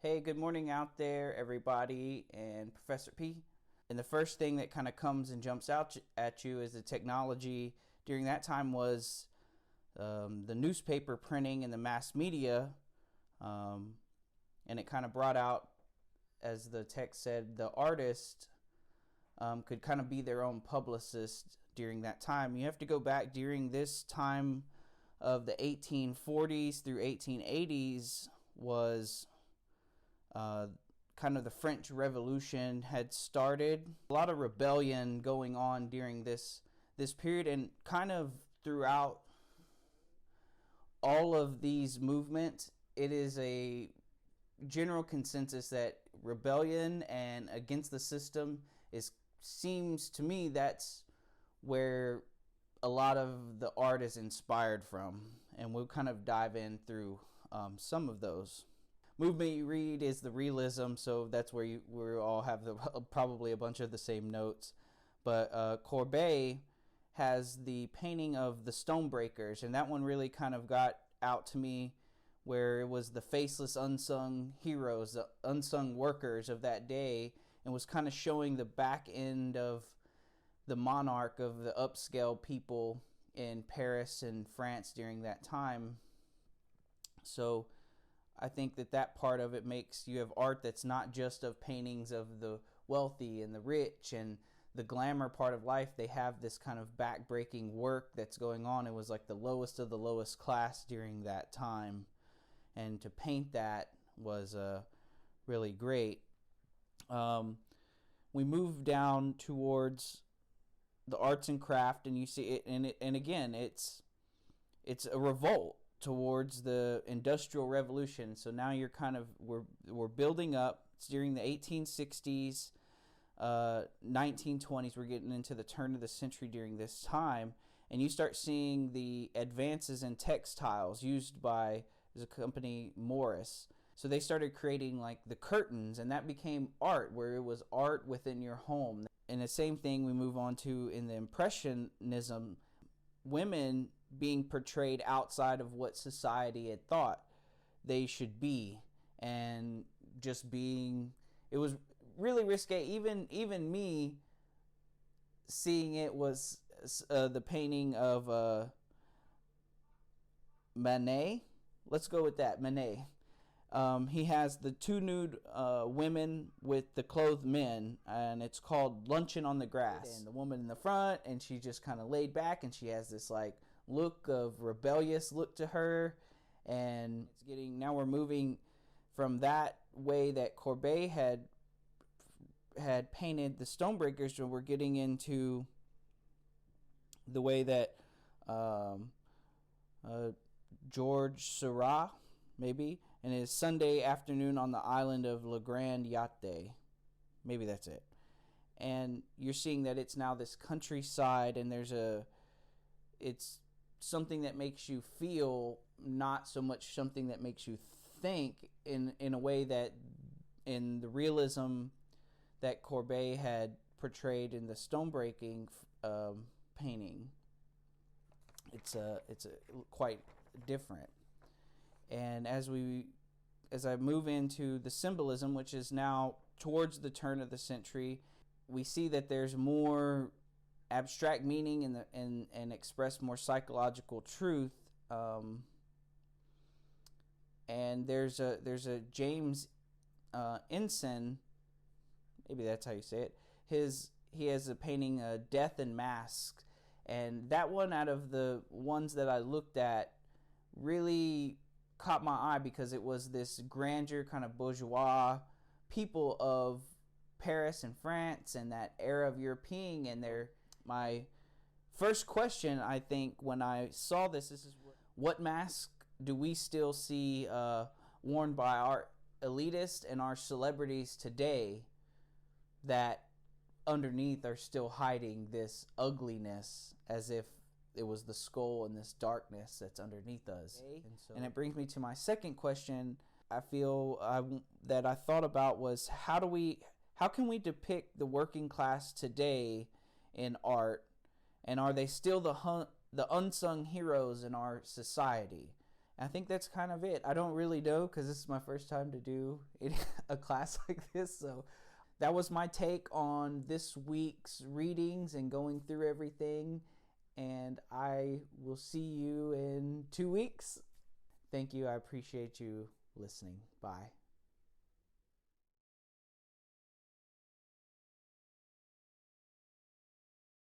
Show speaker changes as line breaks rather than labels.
Hey, good morning out there, everybody, and Professor P. And the first thing that kind of comes and jumps out at you is the technology during that time was the newspaper printing and the mass media. And it kind of brought out, as the text said, the artist could kind of be their own publicist during that time. You have to go back during this time of the 1840s through 1880s was kind of the French Revolution had started. A lot of rebellion going on during this period, and kind of throughout all of these movements, it is a general consensus that rebellion and against the system seems to me that's where a lot of the art is inspired from, and we'll kind of dive in through some of those. Movement you read is the realism, so that's where we all have probably a bunch of the same notes. But Courbet has the painting of the Stonebreakers, and that one really kind of got out to me, where it was the faceless unsung heroes, the unsung workers of that day, and was kind of showing the back end of the monarch of the upscale people in Paris and France during that time. So I think that part of it makes you have art that's not just of paintings of the wealthy and the rich and the glamour part of life. They have this kind of back-breaking work that's going on. It was like the lowest of the lowest class during that time. And to paint that was really great. We move down towards the arts and craft, and you see it, and again, it's a revolt towards the Industrial Revolution. So now you're kind of we're building up. It's during the 1860s, 1920s. We're getting into the turn of the century during this time, and you start seeing the advances in textiles used by a company, Morris. So they started creating like the curtains, and that became art, where it was art within your home. And the same thing we move on to in the Impressionism, women being portrayed outside of what society had thought they should be, and just being, it was really risque. Even me seeing it was the painting of Manet. Let's go with that, Manet. He has the two nude women with the clothed men, and it's called Luncheon on the Grass. And the woman in the front, and she's just kind of laid back, and she has this like look of rebellious look to her. And it's getting, now we're moving from that way that Courbet had painted the Stonebreakers, so we're getting into the way that George Seurat, maybe, and his Sunday Afternoon on the Island of Grande, Jatte. Maybe that's it. And you're seeing that it's now this countryside, and it's something that makes you feel, not so much something that makes you think, in a way that in the realism that Courbet had portrayed in the Stonebreaking painting. It's quite different. And as I move into the symbolism, which is now towards the turn of the century, we see that there's more abstract meaning and express more psychological truth. And there's a James Ensor, maybe that's how you say it. He has a painting, Death and Masks, and that one, out of the ones that I looked at, really caught my eye because it was this grandeur, kind of bourgeois people of Paris and France and that era of European. And my first question, I think, when I saw this is what mask do we still see worn by our elitists and our celebrities today that underneath are still hiding this ugliness, as if it was the skull and this darkness that's underneath us. And it brings me to my second question. I feel that I thought about was how can we depict the working class today in art, and are they still the unsung heroes in our society? I think that's kind of it. I don't really know because this is my first time to do a class like this. So that was my take on this week's readings and going through everything. And I will see you in 2 weeks. Thank you. I appreciate you listening. Bye.